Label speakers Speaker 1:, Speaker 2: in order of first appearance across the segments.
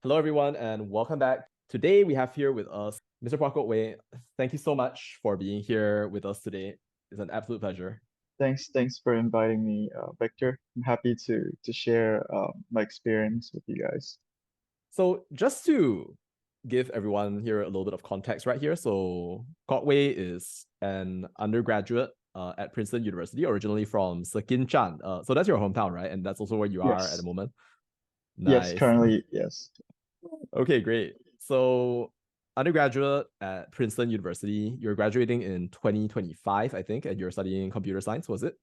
Speaker 1: Hello, everyone, and welcome back. Today, we have here with us Mr. Pua Kok Wei. Thank you so much for being here with us today. It's an absolute pleasure.
Speaker 2: Thanks for inviting me, Victor. I'm happy to share my experience with you guys.
Speaker 1: So, just to give everyone here a little bit of context right here. So, Kok Wei is an undergraduate at Princeton University, originally from Sekinchan. So, that's your hometown, right? And that's also where you are at the
Speaker 2: Yes,
Speaker 1: moment.
Speaker 2: yes,
Speaker 1: Nice.
Speaker 2: currently, yes.
Speaker 1: Okay, great. So, undergraduate at Princeton University, you're graduating in 2025, I think, and you're studying computer science, was it?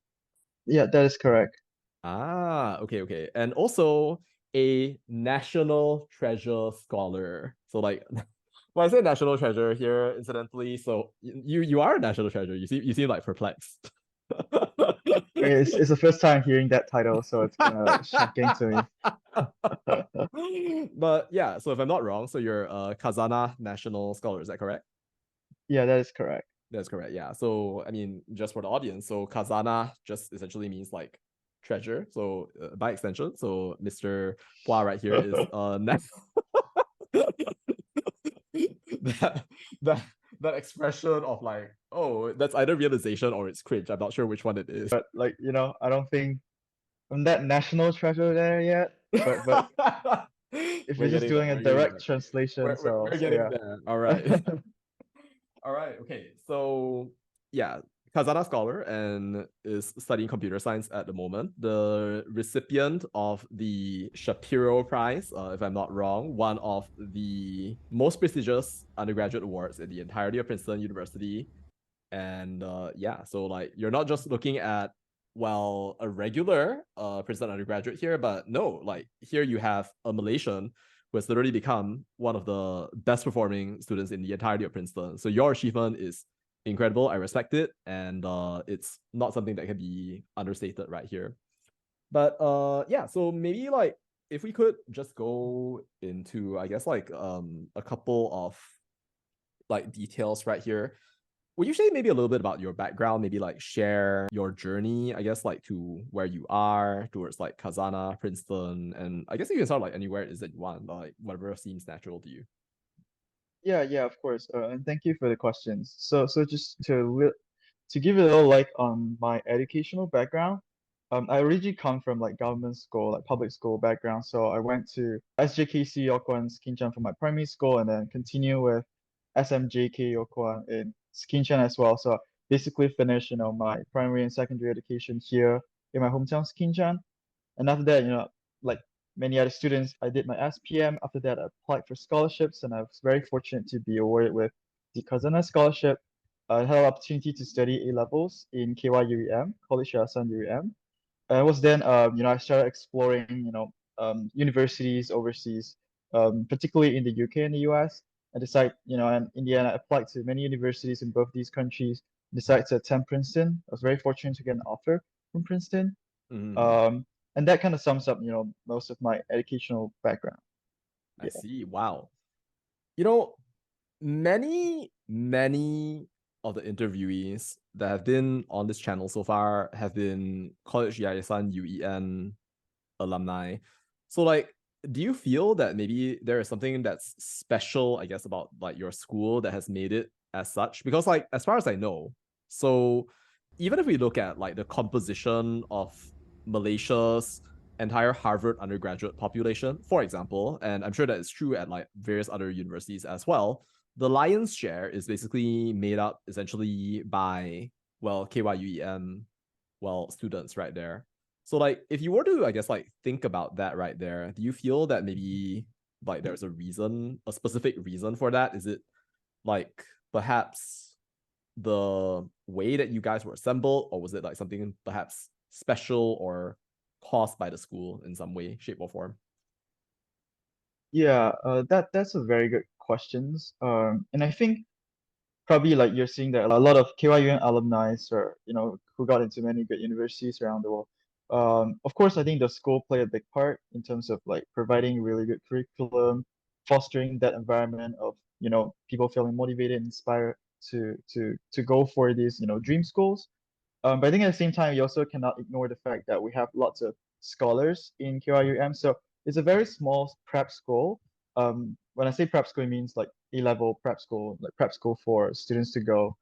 Speaker 2: Yeah, that is correct.
Speaker 1: Ah, okay, okay. And also a national treasure scholar. So like when I say national treasure here, incidentally, so you are a national treasure. You seem like perplexed.
Speaker 2: It's the first time hearing that title, so it's kind of like shocking to me.
Speaker 1: But yeah, so if I'm not wrong, so you're a Khazanah national scholar, is that correct?
Speaker 2: Yeah, that is correct.
Speaker 1: That's correct. Yeah. So, I mean, just for the audience, so Khazanah just essentially means like treasure. So, by extension, so Mr. Pua right here is that that that expression of like, oh, that's either realization or it's cringe. I'm not sure which one it is.
Speaker 2: But like, I don't think I'm that national treasure there yet. But if
Speaker 1: We're
Speaker 2: you're just
Speaker 1: getting there.
Speaker 2: doing a
Speaker 1: We're getting
Speaker 2: direct
Speaker 1: there.
Speaker 2: translation,
Speaker 1: We're, we're,
Speaker 2: so
Speaker 1: we're
Speaker 2: so
Speaker 1: getting
Speaker 2: yeah.
Speaker 1: there. All right. All right. Okay. So yeah, Khazanah scholar and is studying computer science at the moment. The recipient of the Shapiro Prize, if I'm not wrong, one of the most prestigious undergraduate awards in the entirety of Princeton University. And yeah, so like you're not just looking at a regular Princeton undergraduate here, but no, like here you have a Malaysian who has literally become one of the best performing students in the entirety of Princeton. So your achievement is incredible. I respect it, and it's not something that can be understated right here. But yeah, so maybe like if we could just go into, I guess, like a couple of like details right here. Would you say maybe a little bit about your background, maybe like share your journey, I guess, like to where you are towards like Khazanah, Princeton, and I guess you can start like anywhere it is that you want, like whatever seems natural to you.
Speaker 2: Yeah, of course. And thank you for the questions. So just to give you a little light on my educational background, I originally come from like government school, like public school background. So I went to SJKC Yokwan Sekinchan for my primary school, and then continue with SMJK Yokwan in Sekinchan as well. So basically finished, my primary and secondary education here in my hometown Sekinchan. And after that, like many other students, I did my SPM. After that, I applied for scholarships, and I was very fortunate to be awarded with the Khazanah scholarship. I had an opportunity to study A levels in KYUEM, College Yayasan UEM. And it was then, I started exploring, universities overseas, particularly in the UK and the US. I decided, and in the end, I applied to many universities in both these countries. Decided to attend Princeton. I was very fortunate to get an offer from Princeton.
Speaker 1: Mm,
Speaker 2: Um, and that kind of sums up, most of my educational background.
Speaker 1: I
Speaker 2: Yeah.
Speaker 1: see. Wow. You know, many of the interviewees that have been on this channel so far have been College Yayasan UEN alumni. So like do you feel that maybe there is something that's special, I guess, about like your school that has made it as such? Because like as far as I know, so even if we look at like the composition of Malaysia's entire Harvard undergraduate population, for example, and I'm sure that is true at like various other universities as well, the lion's share is basically made up essentially by KYUEM students right there. So like if you were to, I guess, like think about that right there, do you feel that maybe like there's a reason, a specific reason for that? Is it like perhaps the way that you guys were assembled, or was it like something perhaps special or caused by the school in some way, shape, or form?
Speaker 2: Yeah, that's a very good questions. And I think probably like you're seeing that a lot of KYUN alumni or who got into many good universities around the world. Of course, I think the school play a big part in terms of like providing really good curriculum, fostering that environment of people feeling motivated, and inspired to go for these dream schools. But I think at the same time, you also cannot ignore the fact that we have lots of scholars in KYUM. So it's a very small prep school. when I say prep school, it means like A-level prep school, like prep school for students to go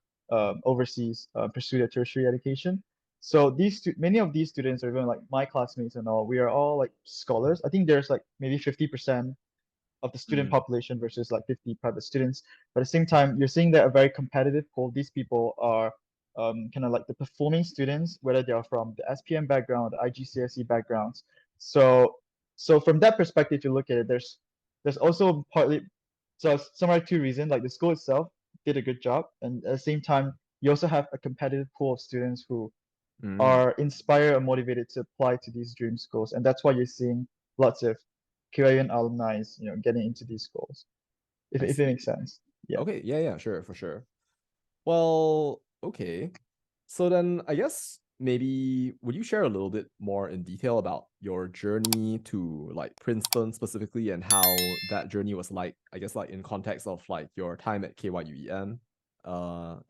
Speaker 2: overseas, pursue their tertiary education. So many of these students are even like my classmates and all. We are all like scholars. I think there's like maybe 50% of the student
Speaker 1: Mm,
Speaker 2: population versus like 50 private students. But at the same time, you're seeing that a very competitive pool. These people are kind of like the performing students, whether they are from the SPM background, the IGCSE backgrounds. So so from that perspective, you look at it, there's also partly so somewhere two reasons, like the school itself did a good job, and at the same time, you also have a competitive pool of students who
Speaker 1: mm,
Speaker 2: are inspired or motivated to apply to these dream schools, and that's why you're seeing lots of KYUEM alumni, getting into these schools.
Speaker 1: I
Speaker 2: If it makes
Speaker 1: see.
Speaker 2: sense. Yeah.
Speaker 1: Okay, yeah, yeah, sure, for sure. Well, okay. So then I guess maybe would you share a little bit more in detail about your journey to like Princeton specifically and how that journey was like, I guess like in context of like your time at KYUEM,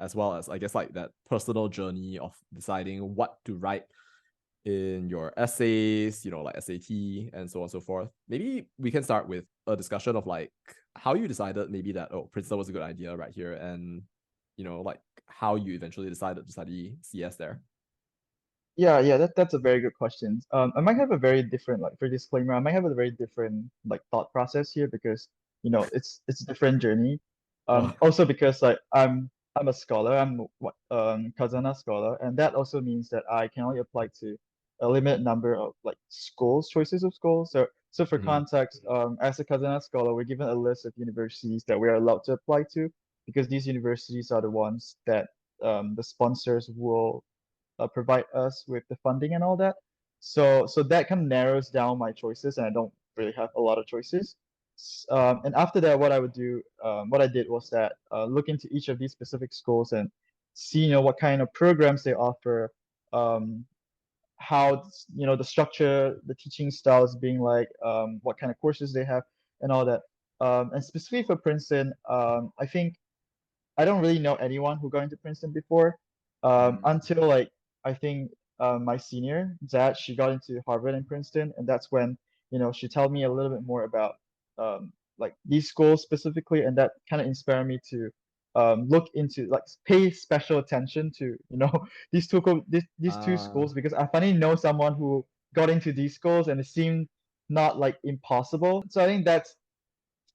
Speaker 1: as well as I guess like that personal journey of deciding what to write in your essays, like SAT and so on and so forth. Maybe we can start with a discussion of like how you decided maybe that, oh, Princeton was a good idea right here, and like how you eventually decided to study CS there.
Speaker 2: Yeah, that's a very good question. I might have a very different, like for disclaimer, I might have a very different like thought process here because it's a different journey.
Speaker 1: Oh,
Speaker 2: Also because like I'm a scholar, Khazanah scholar, and that also means that I can only apply to a limited number of like schools, choices of schools. So for
Speaker 1: mhm.
Speaker 2: context, as a Khazanah scholar, we're given a list of universities that we are allowed to apply to because these universities are the ones that the sponsors will provide us with the funding and all that. So that kind of narrows down my choices, and I don't really have a lot of choices. And after that, what I did was that look into each of these specific schools and see, what kind of programs they offer, um, how the structure, the teaching style is being like, what kind of courses they have, and all that. And specifically for Princeton, I think I don't really know anyone who got into Princeton before,
Speaker 1: Mm.
Speaker 2: until like I think my senior Zat, she got into Harvard and Princeton, and that's when she told me a little bit more about like these schools specifically, and that kind of inspired me to look into like pay special attention to these two
Speaker 1: Ah,
Speaker 2: schools because I finally know someone who got into these schools and it seemed not like impossible. So I think that's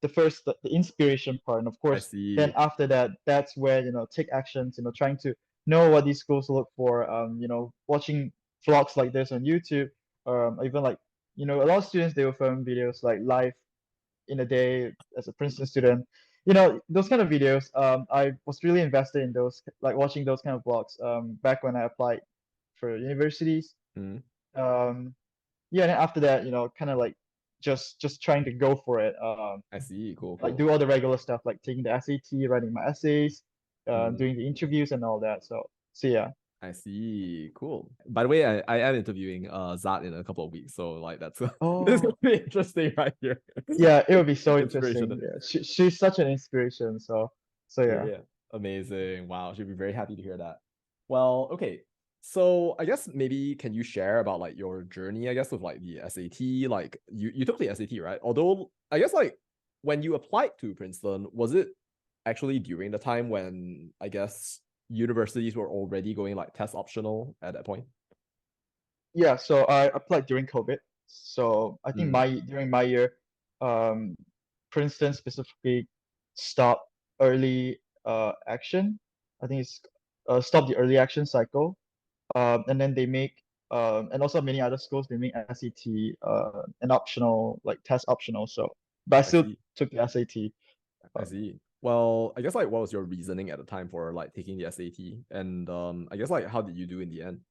Speaker 2: the inspiration part, and of
Speaker 1: I
Speaker 2: course then
Speaker 1: see.
Speaker 2: after that, that's where take actions, trying to know what these schools look for, watching vlogs like this on YouTube, even like a lot of students, they will film videos like live in a day as a Princeton student, those kind of videos. I was really invested in those, like watching those kind of vlogs back when I applied for universities.
Speaker 1: Mm,
Speaker 2: um yeah, and then after that, kind of like just trying to go for it,
Speaker 1: I see. Cool,
Speaker 2: like
Speaker 1: cool.
Speaker 2: do all the regular stuff like taking the SAT, writing my essays,
Speaker 1: Mm.
Speaker 2: doing the interviews and all that. So yeah.
Speaker 1: I see. Cool. By the way, I am interviewing Zat in a couple of weeks, so like that's this gonna
Speaker 2: Oh,
Speaker 1: be interesting right here.
Speaker 2: yeah, it would be so interesting.
Speaker 1: Inspiration.
Speaker 2: Yeah, she's such an inspiration. So
Speaker 1: Yeah,
Speaker 2: yeah.
Speaker 1: yeah. Amazing. Wow, she'll be very happy to hear that. Well, okay. So I guess maybe can you share about like your journey, I guess, with like the SAT? Like you took the SAT, right? Although I guess like when you applied to Princeton, was it actually during the time when I guess universities were already going like test optional at that point?
Speaker 2: Yeah, so I applied during COVID. So I think
Speaker 1: Mm,
Speaker 2: during my year, um, Princeton specifically stopped early action. I think it's stopped the early action cycle. And then they make and also many other schools, they make SAT an optional, like test optional. So but I
Speaker 1: I
Speaker 2: still
Speaker 1: see.
Speaker 2: took the SAT.
Speaker 1: I
Speaker 2: Uh,
Speaker 1: see. Well, I guess like what was your reasoning at the time for like taking the SAT? And I guess like how did you do in the end?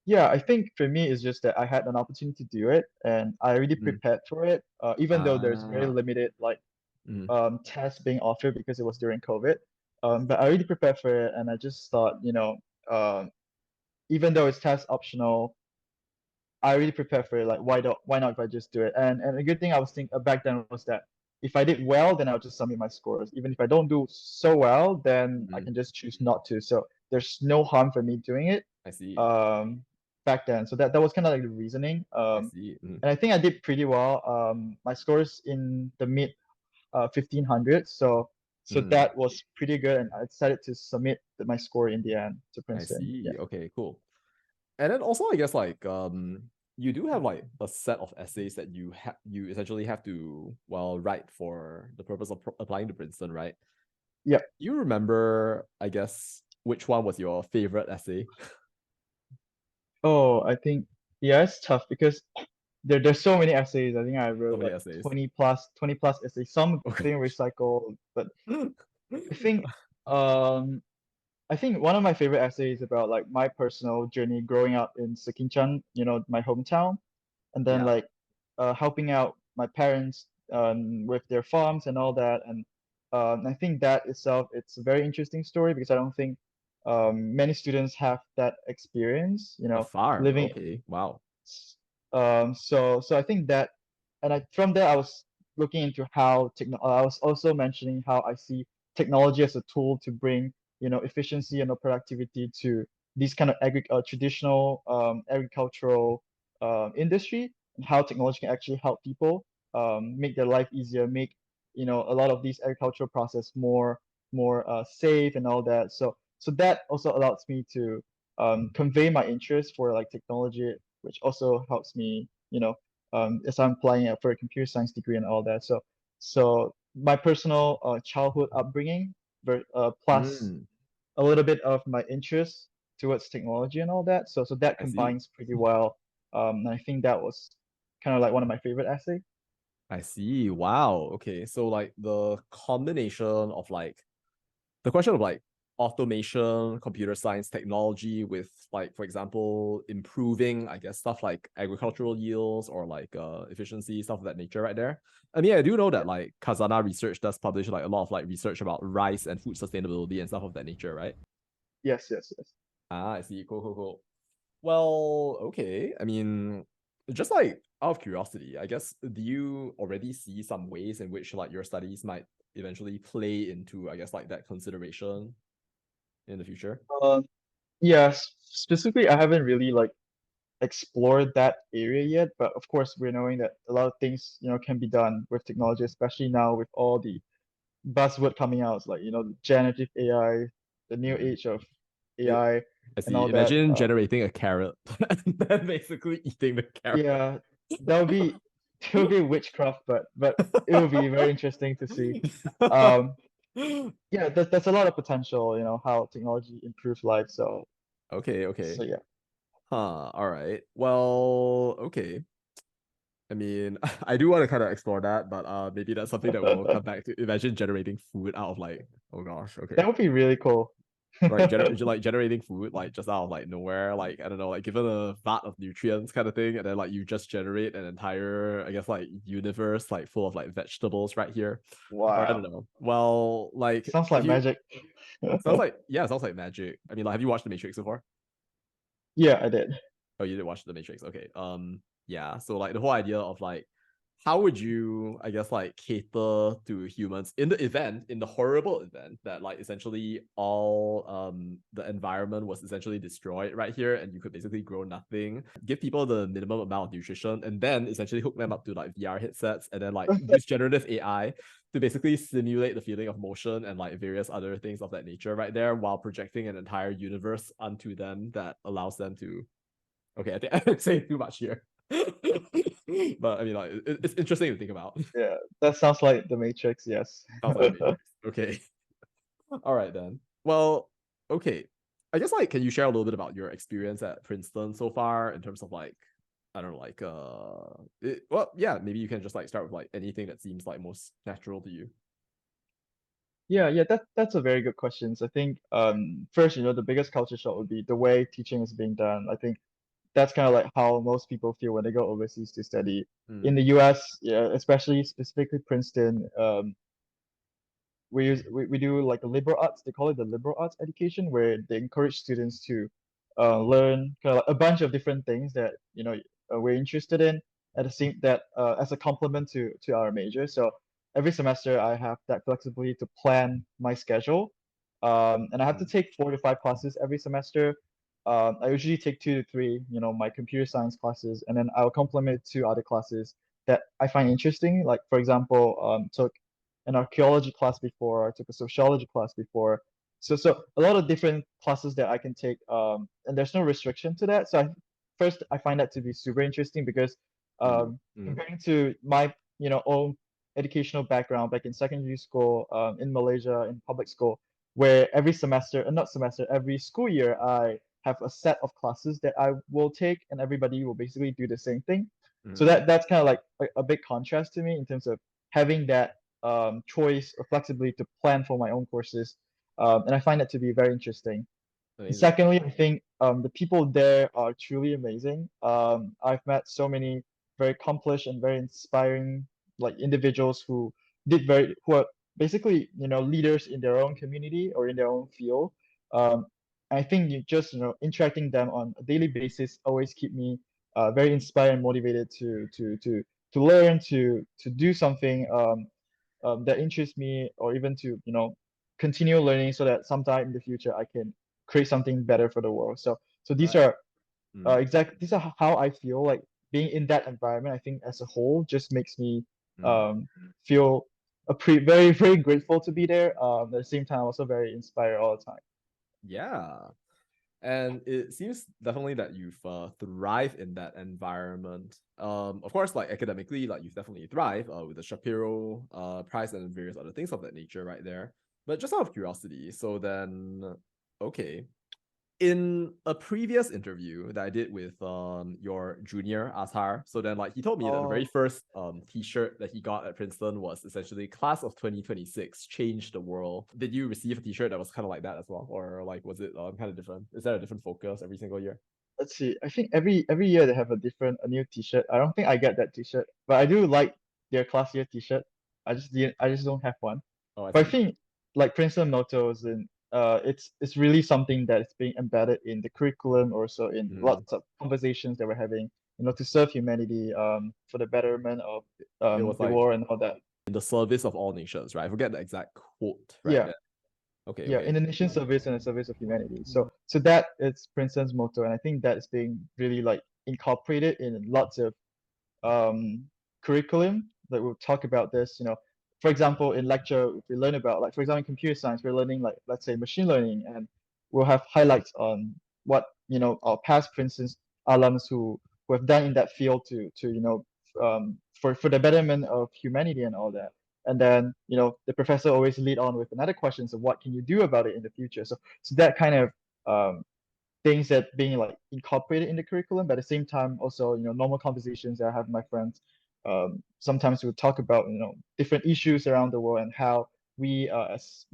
Speaker 2: yeah, I think for me it's just that I had an opportunity to do it and I already
Speaker 1: Mm.
Speaker 2: prepared for it. Even though there's very
Speaker 1: Ah,
Speaker 2: limited like
Speaker 1: mm,
Speaker 2: tests being offered because it was during COVID. But I already prepared for it and I just thought, even though it's test optional, I really prepared for it. Like, why not if I just do it? And a good thing I was thinking back then was that if I did well, then I'll just submit my scores. Even if I don't do so well, then I
Speaker 1: mm,
Speaker 2: can just choose not to. So there's no harm for me doing it.
Speaker 1: I see.
Speaker 2: Um, back then. So that was kind of like the reasoning.
Speaker 1: I see. Mm,
Speaker 2: And I think I did pretty well. My scores in the mid 1500. So
Speaker 1: Mhm.
Speaker 2: that was pretty good, and I decided to submit my score in the end to
Speaker 1: I
Speaker 2: Princeton. Yeah.
Speaker 1: see. Okay, cool. And then also, I guess like you do have like a set of essays that you essentially have to write for the purpose of applying to Princeton, right?
Speaker 2: Yeah.
Speaker 1: You remember, I guess, which one was your favorite essay?
Speaker 2: Oh, I think yeah, it's tough because there's so many essays. I think I
Speaker 1: So
Speaker 2: wrote
Speaker 1: many
Speaker 2: like
Speaker 1: essays.
Speaker 2: 20 plus essays. Some
Speaker 1: Okay.
Speaker 2: getting recycled, but I think um I think one of my favorite essays is about like my personal journey growing up in Sekinchan, my hometown, and then
Speaker 1: Yeah,
Speaker 2: like helping out my parents with their farms and all that. And I think that itself, it's a very interesting story because I don't think many students have that experience,
Speaker 1: a farm.
Speaker 2: living.
Speaker 1: Okay, wow.
Speaker 2: So I think that, and from there I was looking into how I was also mentioning how I see technology as a tool to bring, efficiency and productivity to these kind of traditional agricultural industry, and how technology can actually help people make their life easier, make, a lot of these agricultural process more safe and all that. So that also allows me to convey my interest for like technology, which also helps me, as I'm applying for a computer science degree and all that. So my personal childhood upbringing, plus
Speaker 1: Mm,
Speaker 2: a little bit of my interest towards technology and all that. So that
Speaker 1: I see.
Speaker 2: combines pretty well. And I think that was kind of like one of my favorite essays.
Speaker 1: I see. Wow. Okay. So like the combination of like the question of like automation, computer science, technology with like, for example, improving, I guess, stuff like agricultural yields or like efficiency, stuff of that nature right there. I mean, I do know
Speaker 2: Yeah.
Speaker 1: that like Khazanah research does publish like a lot of like research about rice and food sustainability and stuff of that nature, right?
Speaker 2: Yes, yes, yes.
Speaker 1: Ah, I see. Cool, cool, cool. Well, okay. I mean, just like out of curiosity, I guess, do you already see some ways in which like your studies might eventually play into, I guess, like that consideration in the future?
Speaker 2: Um, yeah, specifically, I haven't really like explored that area yet, but of course, we're knowing that a lot of things, can be done with technology, especially now with all the buzzword coming out, like, generative AI, the new
Speaker 1: Mm.
Speaker 2: age of
Speaker 1: It,
Speaker 2: AI
Speaker 1: I
Speaker 2: and
Speaker 1: see.
Speaker 2: all that.
Speaker 1: Imagine generating a carrot and then basically eating the carrot.
Speaker 2: Yeah, that would be it would be witchcraft, but it would be very interesting to see. Um, yeah, there's a lot of potential, how technology improves life.
Speaker 1: Okay,
Speaker 2: So
Speaker 1: okay.
Speaker 2: yeah.
Speaker 1: Huh. All right. Well, okay. I mean, I do want to kind of explore that, but maybe that's something that we'll come back to. Imagine generating food out of like, oh gosh, okay.
Speaker 2: That would be really cool.
Speaker 1: Right, like generating food like just out of like nowhere, like I don't know, like given a vat of nutrients kind of thing, and then like you just generate an entire, I guess, like universe like full of like vegetables right here. Or I don't
Speaker 2: Wow.
Speaker 1: know. Well, like
Speaker 2: Sounds
Speaker 1: if
Speaker 2: like
Speaker 1: you
Speaker 2: magic.
Speaker 1: sounds like yeah, it sounds like magic. I mean, like have you watched The Matrix before?
Speaker 2: Yeah, I did.
Speaker 1: Oh, you did watch The Matrix. Okay. Yeah. So like the whole idea of like how would you, I guess, like cater to humans in the event, in the horrible event that like essentially all the environment was essentially destroyed right here and you could basically grow nothing, give people the minimum amount of nutrition, and then essentially hook them up to like VR headsets and then like use generative AI to basically simulate the feeling of motion and like various other things of that nature right there while projecting an entire universe onto them that allows them to. Okay, I think I'm saying too much here. But I mean, like, it's interesting to think about.
Speaker 2: Yeah, that sounds like the Matrix, yes.
Speaker 1: Sounds like the Matrix. Okay. All right then. Well, okay. I guess like, can you share a little bit about your experience at Princeton so far in terms of like, I don't know, like, well, yeah, maybe you can just like start with like anything that seems like most natural to you.
Speaker 2: Yeah, that's a very good question. So I think first, the biggest culture shock would be the way teaching is being done. I think that's kind of like how most people feel when they go overseas to study. In
Speaker 1: Hmm.
Speaker 2: the US, yeah, especially specifically Princeton, we do like a liberal arts. They call it the liberal arts education, where they encourage students to learn kind of like a bunch of different things that we're interested in at the same that as a complement to our major. So every semester I have that flexibility to plan my schedule, and I have to
Speaker 1: Hmm.
Speaker 2: take 4 to 5 classes every semester. I usually take 2 to 3, my computer science classes, and then I'll complement 2 other classes that I find interesting. Like for example, took an archaeology class before. I took a sociology class before. So a lot of different classes that I can take. And there's no restriction to that. So first I find that to be super interesting because comparing to my own educational background back in secondary school, in Malaysia in public school, where every semester, not semester, every school year, I have a set of classes that I will take, and everybody will basically do the same thing. So that's kind of like a big contrast to me in terms of having that choice or flexibility to plan for my own courses, and I find that to be very interesting. And
Speaker 1: Amazing.
Speaker 2: secondly, I think the people there are truly amazing. I've met so many very accomplished and very inspiring like individuals who are basically leaders in their own community or in their own field. Um, I think you just interacting them on a daily basis always keep me very inspired and motivated to learn to do something that interests me, or even to continue learning so that sometime in the future I can create something better for the world. So these
Speaker 1: Right.
Speaker 2: are these are how I feel like being in that environment. I think as a whole just makes me feel very very grateful to be there. At the same time, also very inspired all the time.
Speaker 1: Yeah. And it seems definitely that you've thrived in that environment. Of course, like academically, like you've definitely thrived with the Shapiro Prize and various other things of that nature right there. But just out of curiosity, so then, okay, in a previous interview that I did with your junior Azhar, so then like he told me that the very
Speaker 2: Oh,
Speaker 1: first t-shirt that he got at Princeton was essentially class of 2026 changed the world. Did you receive a t-shirt that was kind of like that as well, or like was it kind of different? Is there a different focus every single year?
Speaker 2: let's see. I think every year they have a new T-shirt. I don't think I get that T-shirt, but I do like their class year T-shirt. I just don't have one.
Speaker 1: Oh, I
Speaker 2: But I
Speaker 1: see.
Speaker 2: think like Princeton mottos and it's really something that is being embedded in the curriculum, or so in
Speaker 1: Mm.
Speaker 2: lots of conversations that we're having, to serve humanity, for the betterment of
Speaker 1: It was
Speaker 2: the
Speaker 1: like
Speaker 2: world and all that.
Speaker 1: in the service of all nations, right? I forget the exact quote right
Speaker 2: Yeah,
Speaker 1: there. Okay,
Speaker 2: yeah,
Speaker 1: okay.
Speaker 2: in the nation's service and the service of humanity. So that is Princeton's motto, and I think that is being really like incorporated in lots of um, curriculum that will talk about this. For example, in lecture, if we learn about, like, for example, in computer science, we're learning, like, let's say, machine learning, and we'll have highlights on what, our past, for instance, alums who have done in that field to for the betterment of humanity and all that. And then, the professor always lead on with another questions of what can you do about it in the future. So that kind of um, things that being like incorporated in the curriculum, but at the same time also normal conversations that I have with my friends. Sometimes we talk about different issues around the world and how we as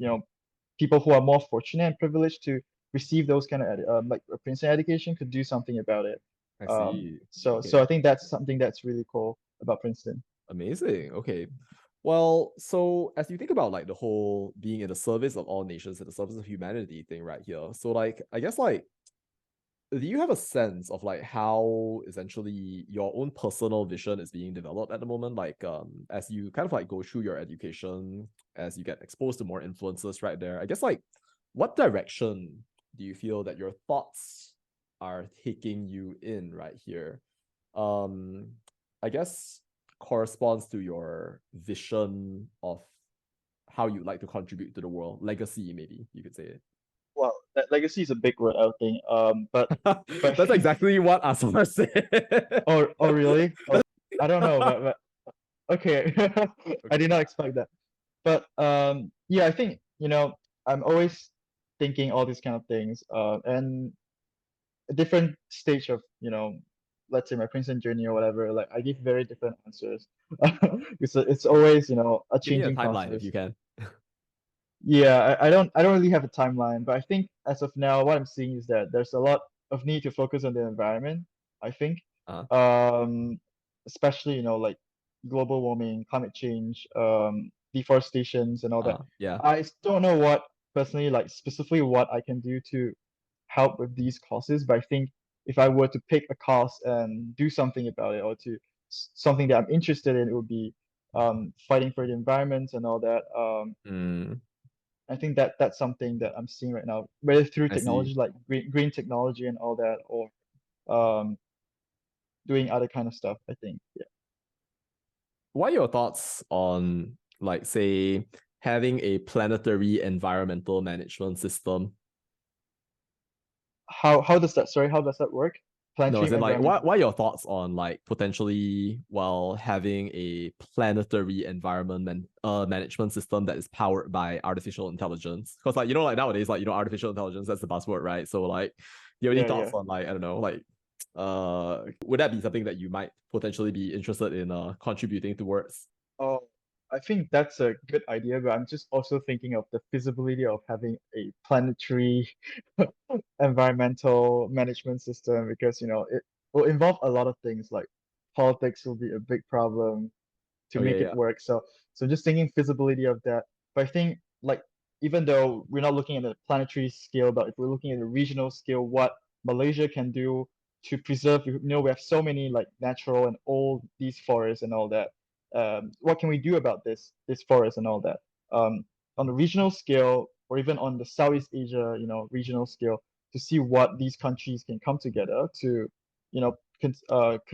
Speaker 2: people who are more fortunate and privileged to receive those kind of like a Princeton education could do something about it.
Speaker 1: I see.
Speaker 2: So
Speaker 1: Okay.
Speaker 2: I think that's something that's really cool about Princeton.
Speaker 1: Amazing. Okay. Well, so as you think about like the whole being in the service of all nations and the service of humanity thing right here, so like I guess like do you have a sense of like how essentially your own personal vision is being developed at the moment? Like as you kind of like go through your education, as you get exposed to more influences right there, I guess like what direction do you feel that your thoughts are taking you in right here? Um, I guess corresponds to your vision of how you like to contribute to the world, legacy, maybe you could say it.
Speaker 2: Well, that legacy is a big word, I think. But I
Speaker 1: That's
Speaker 2: think,
Speaker 1: exactly what Asama said.
Speaker 2: oh really? Oh, I don't know, but okay. I
Speaker 1: Okay.
Speaker 2: did not expect that. But yeah, I think I'm always thinking all these kind of things, and a different stage of let's say my Princeton journey or whatever. Like I give very different answers. It's always a
Speaker 1: Give me a
Speaker 2: changing
Speaker 1: timeline if
Speaker 2: process.
Speaker 1: you can.
Speaker 2: Yeah, I don't really have a timeline, but I think as of now, what I'm seeing is that there's a lot of need to focus on the environment. I think,
Speaker 1: Uh,
Speaker 2: um, especially like global warming, climate change, deforestations, and all that.
Speaker 1: yeah.
Speaker 2: I don't know what personally, like specifically, what I can do to help with these causes, but I think if I were to pick a cause and do something about it, or to something that I'm interested in, it would be fighting for the environment and all that.
Speaker 1: Mm,
Speaker 2: I think that that's something that I'm seeing right now, whether through
Speaker 1: I see.
Speaker 2: technology like green technology and all that, or um, doing other kind of stuff. I think, yeah.
Speaker 1: What are your thoughts on like say having a planetary environmental management system?
Speaker 2: How does that, sorry, how does that work?
Speaker 1: No, as
Speaker 2: Planetary
Speaker 1: in like
Speaker 2: environmental.
Speaker 1: what are your thoughts on like potentially while having a planetary management system that is powered by artificial intelligence? Because like like nowadays, like artificial intelligence, that's the buzzword, right? So like do you have any
Speaker 2: Yeah,
Speaker 1: thoughts
Speaker 2: yeah.
Speaker 1: on like, I don't know, like would that be something that you might potentially be interested in contributing towards?
Speaker 2: Oh, I think that's a good idea, but I'm just also thinking of the feasibility of having a planetary environmental management system because, it will involve a lot of things like politics will be a big problem to
Speaker 1: Oh yeah,
Speaker 2: make it
Speaker 1: yeah.
Speaker 2: work. So just thinking feasibility of that. But I think like even though we're not looking at a planetary scale, but if we're looking at a regional scale, what Malaysia can do to preserve, we have so many like natural and old these forests and all that. What can we do about this forest and all that? On the regional scale, or even on the Southeast Asia, regional scale, to see what these countries can come together to,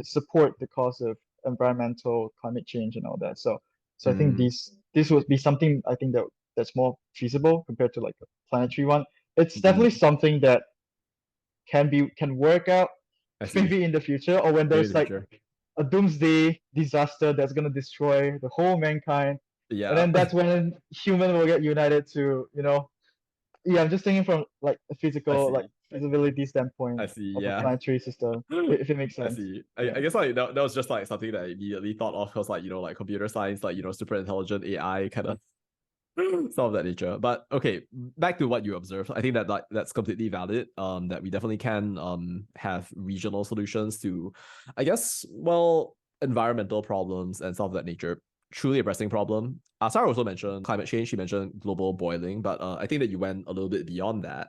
Speaker 2: support the cause of environmental climate change and all that. So I think
Speaker 1: Mm,
Speaker 2: this would be something I think that's more feasible compared to like a planetary one. It's definitely
Speaker 1: mm,
Speaker 2: something that can work out
Speaker 1: I see.
Speaker 2: maybe in the future, or when
Speaker 1: Maybe in
Speaker 2: there's
Speaker 1: the
Speaker 2: like
Speaker 1: future.
Speaker 2: a doomsday disaster that's gonna destroy the whole mankind. And
Speaker 1: Yeah.
Speaker 2: then that's when human will get united to, yeah, I'm just thinking from like a
Speaker 1: I
Speaker 2: physical, like
Speaker 1: see.
Speaker 2: feasibility
Speaker 1: I
Speaker 2: standpoint
Speaker 1: see.
Speaker 2: of a
Speaker 1: Yeah.
Speaker 2: planetary system, if it makes
Speaker 1: I
Speaker 2: sense.
Speaker 1: see. I
Speaker 2: Yeah.
Speaker 1: guess like that was just like something that I immediately thought of because like like computer science, like super intelligent AI kind of some of that nature. But okay, back to what you observed. I think that that's completely valid. That we definitely can have regional solutions to, I guess, well, environmental problems and stuff of that nature. Truly a pressing problem. Sarah also mentioned climate change. She mentioned global boiling, but I think that you went a little bit beyond that.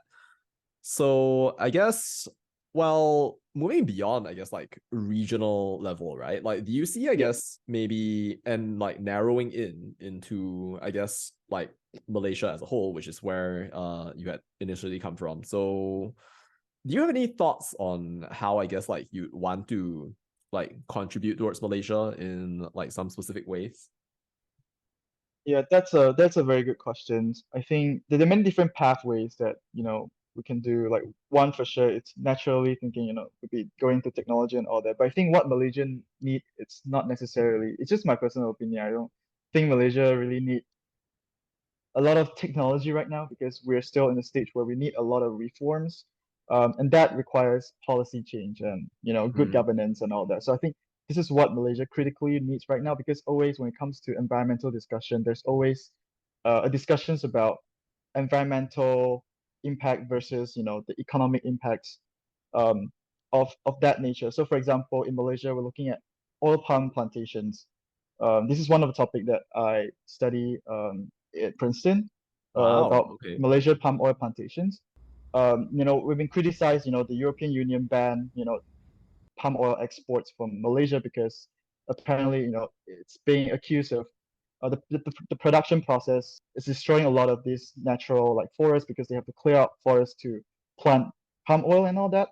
Speaker 1: So I guess, well, moving beyond, I guess, like regional level, right? Like, do you see, I
Speaker 2: Yeah.
Speaker 1: guess, maybe and like narrowing into, I guess, like Malaysia as a whole, which is where you had initially come from. So do you have any thoughts on how, I guess, like you want to like contribute towards Malaysia in like some specific ways?
Speaker 2: Yeah, that's a very good question. I think there are many different pathways that, we can do. Like one for sure, it's naturally thinking, would be going to technology and all that. But I think what Malaysian need, it's not necessarily, it's just my personal opinion. I don't think Malaysia really need a lot of technology right now because we're still in a stage where we need a lot of reforms, and that requires policy change and good
Speaker 1: Mm,
Speaker 2: governance and all that. So I think this is what Malaysia critically needs right now because always when it comes to environmental discussion, there's always a discussions about environmental impact versus the economic impacts um, of that nature. So for example, in Malaysia, we're looking at oil palm plantations. This is one of the topic that I study at Princeton
Speaker 1: wow.
Speaker 2: about
Speaker 1: Okay.
Speaker 2: Malaysia palm oil plantations. We've been criticized, the European Union ban, palm oil exports from Malaysia because apparently, it's being accused of the production process is destroying a lot of these natural like forests because they have to clear out forests to plant palm oil and all that.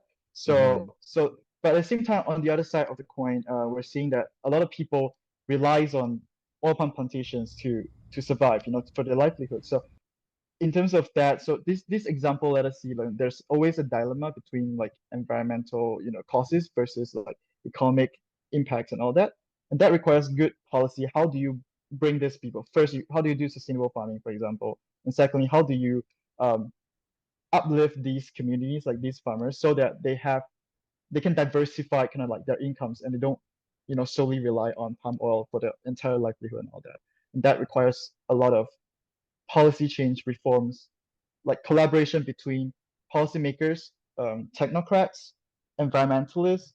Speaker 1: Mm-hmm.
Speaker 2: But at the same time, on the other side of the coin, we're seeing that a lot of people relies on oil palm plantations to survive, for their livelihood. So in terms of that, so this example let us see like there's always a dilemma between like environmental causes versus like economic impacts and all that, and that requires good policy. How do you bring these people first? How do you do sustainable farming, for example, and secondly, how do you um, uplift these communities like these farmers so that they can diversify kind of like their incomes and they don't solely rely on palm oil for their entire livelihood and all that, and that requires a lot of policy change reforms like collaboration between policymakers, technocrats, environmentalists,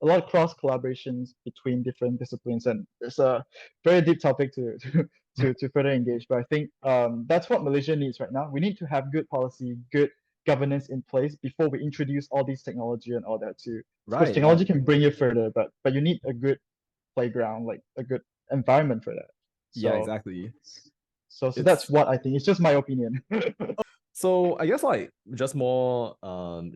Speaker 2: a lot of cross collaborations between different disciplines. And it's a very deep topic to further engage. But I think that's what Malaysia needs right now. We need to have good policy, good governance in place before we introduce all these technology and all that too. Of course,
Speaker 1: Right,
Speaker 2: technology
Speaker 1: right.
Speaker 2: can bring you further, but you need a good playground, like a good environment for that.
Speaker 1: Yeah,
Speaker 2: So
Speaker 1: exactly.
Speaker 2: so that's
Speaker 1: It's
Speaker 2: what I think. It's just my opinion.
Speaker 1: So I guess like just more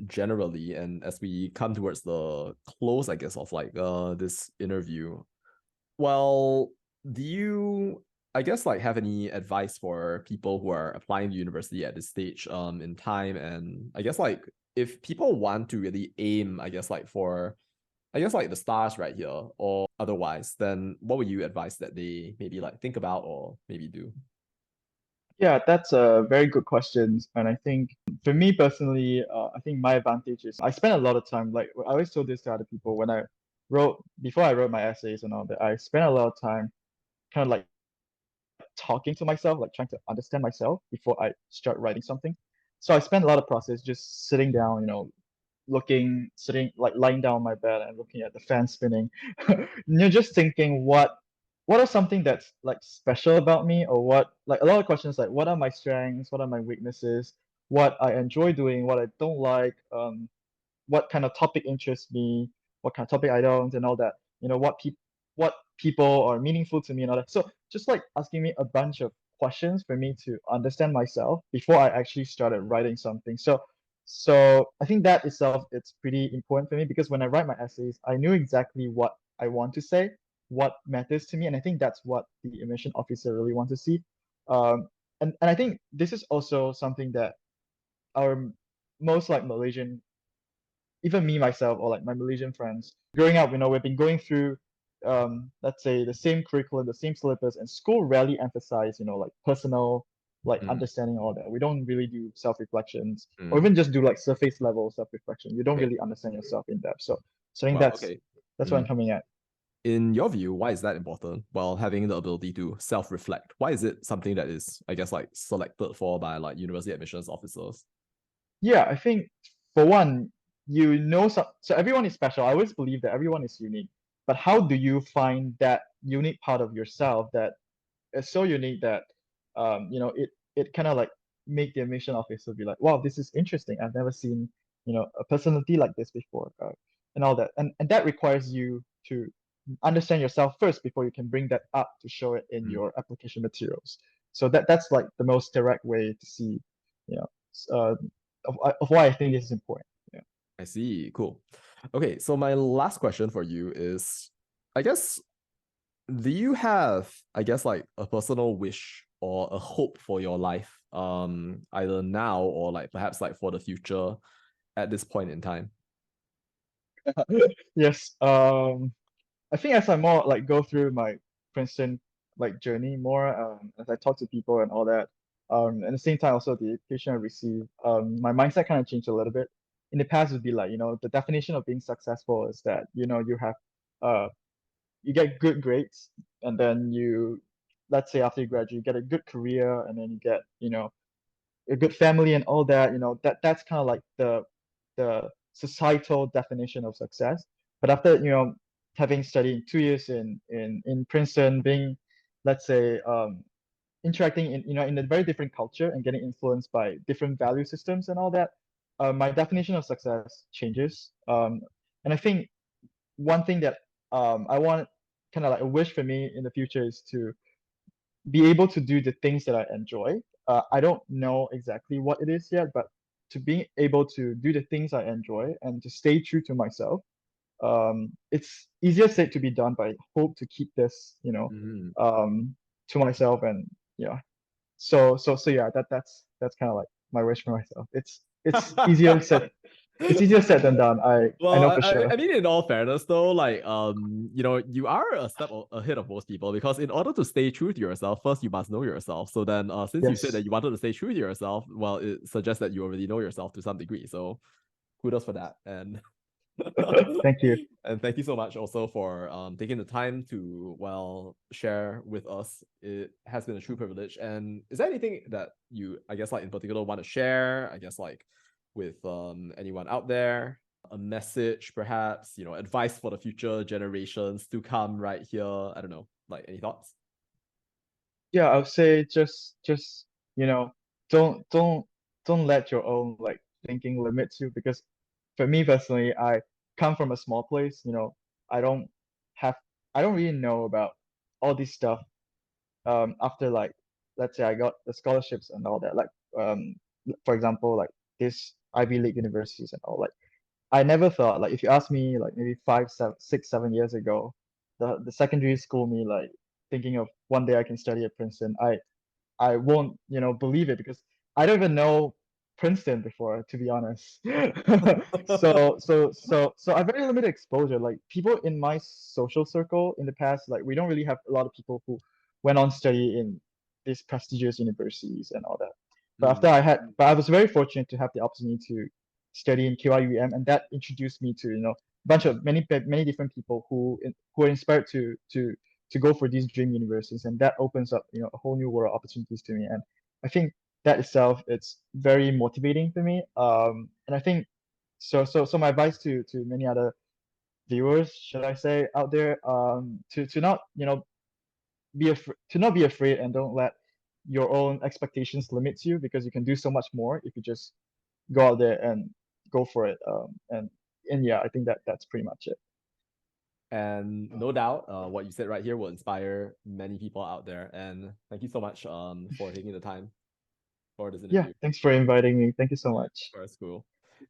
Speaker 1: generally, and as we come towards the close, I guess, of like this interview, well, do you I guess like have any advice for people who are applying to university at this stage in time, and I guess like if people want to really aim, I guess like for I guess like the stars right here or otherwise, then what would you advise that they maybe like think about or maybe do?
Speaker 2: Yeah, that's a very good question. And I think for me personally, I think my advantage is I spend a lot of time, like I always told this to other people when before I wrote my essays and all that, I spent a lot of time kind of like talking to myself, like trying to understand myself before I start writing something. So I spent a lot of process just sitting down, sitting like lying down on my bed and looking at the fan spinning. Just thinking what are something that's like special about me, or what like a lot of questions like what are my strengths, what are my weaknesses, what I enjoy doing, what I don't like, what kind of topic interests me, what kind of topic I don't, and all that. What people are meaningful to me and all that. So just like asking me a bunch of questions for me to understand myself before I actually started writing something. So I think that itself it's pretty important for me because when I write my essays, I knew exactly what I want to say, what matters to me, and I think that's what the admission officer really wants to see. And I think this is also something that our most like Malaysian, even me myself or like my Malaysian friends, growing up, we've been going through, let's say the same curriculum, the same syllabus, and school rarely emphasize, like personal, like
Speaker 1: Mm,
Speaker 2: understanding all that. We don't really do self-reflections or
Speaker 1: mm,
Speaker 2: even just do like surface level self-reflection. You don't
Speaker 1: okay.
Speaker 2: really understand yourself in depth. So I think
Speaker 1: Well,
Speaker 2: that's
Speaker 1: okay.
Speaker 2: that's what I'm
Speaker 1: Mm.
Speaker 2: coming at.
Speaker 1: In your view, why is that important? Well, having the ability to self-reflect, why is it something that is, I guess, like selected for by like university admissions officers?
Speaker 2: Yeah, I think for one, so everyone is special. I always believe that everyone is unique. But how do you find that unique part of yourself that is so unique that it kind of like make the admission officer be like, wow, this is interesting. I've never seen, a personality like this before, and all that. And that requires you to understand yourself first before you can bring that up to show it in
Speaker 1: Mm.
Speaker 2: your application materials. So that's like the most direct way to see, you know, of why I think this is important. Yeah.
Speaker 1: I see. Cool. Okay, so my last question for you is, I guess, do you have, I guess, like a personal wish or a hope for your life, either now or like perhaps like for the future at this point in time?
Speaker 2: Yes. I think as I more like go through my Princeton like journey more, as I talk to people and all that, at the same time also the education I receive, my mindset kind of changed a little bit. In the past, would be like, the definition of being successful is that, uh, you get good grades, and then let's say after you graduate, you get a good career, and then you get, a good family and all that, that's kind of like the societal definition of success. But after, having studied 2 years in Princeton, being, let's say, interacting in a very different culture and getting influenced by different value systems and all that, my definition of success changes. And I think one thing that I want, kind of like a wish for me in the future, is to be able to do the things that I enjoy. I don't know exactly what it is yet, but to be able to do the things I enjoy and to stay true to myself, it's easier said to be done, but I hope to keep this,
Speaker 1: Mm.
Speaker 2: um, to myself. And yeah, so yeah, that's kind of like my wish for myself. It's easier said than done. I
Speaker 1: Well,
Speaker 2: know for sure.
Speaker 1: I mean, in all fairness, though, like, you are a step ahead of most people because in order to stay true to yourself, first you must know yourself. So then, since you said
Speaker 2: Yes.
Speaker 1: that you wanted to stay true to yourself, well, it suggests that you already know yourself to some degree. So kudos for that, and
Speaker 2: Thank you.
Speaker 1: and thank you so much also for taking the time to share with us. It has been a true privilege. And is there anything that you, I guess, like in particular, want to share? I guess like with anyone out there, a message, perhaps, advice for the future generations to come right here. I don't know, like any thoughts?
Speaker 2: Yeah, I would say just you know don't let your own like thinking limit you, because for me personally, I come from a small place. I don't have I don't really know about all this stuff. After, like, let's say I got the scholarships and all that, like, for example, like this Ivy League universities and all, like I never thought, like, if you ask me like maybe 5, 7, 6, 7 years ago, the secondary school me, like thinking of one day I can study at Princeton, I won't, believe it because I don't even know Princeton before, to be honest. So I have very limited exposure. Like people in my social circle in the past, like we don't really have a lot of people who went on study in these prestigious universities and all that. But I was very fortunate to have the opportunity to study in KYUEM, and that introduced me to, a bunch of many different people who are inspired to go for these dream universities, and that opens up, a whole new world of opportunities to me. And I think that itself, it's very motivating for me. And I think so my advice to many other viewers, should I say, out there, to not, to not be afraid, and don't let your own expectations limit you, because you can do so much more if you just go out there and go for it. And yeah, I think that's pretty much it.
Speaker 1: And no doubt, what you said right here will inspire many people out there. And thank you so much for taking the time for this
Speaker 2: Yeah,
Speaker 1: interview
Speaker 2: thanks for inviting me. Thank you so much.
Speaker 1: for our school.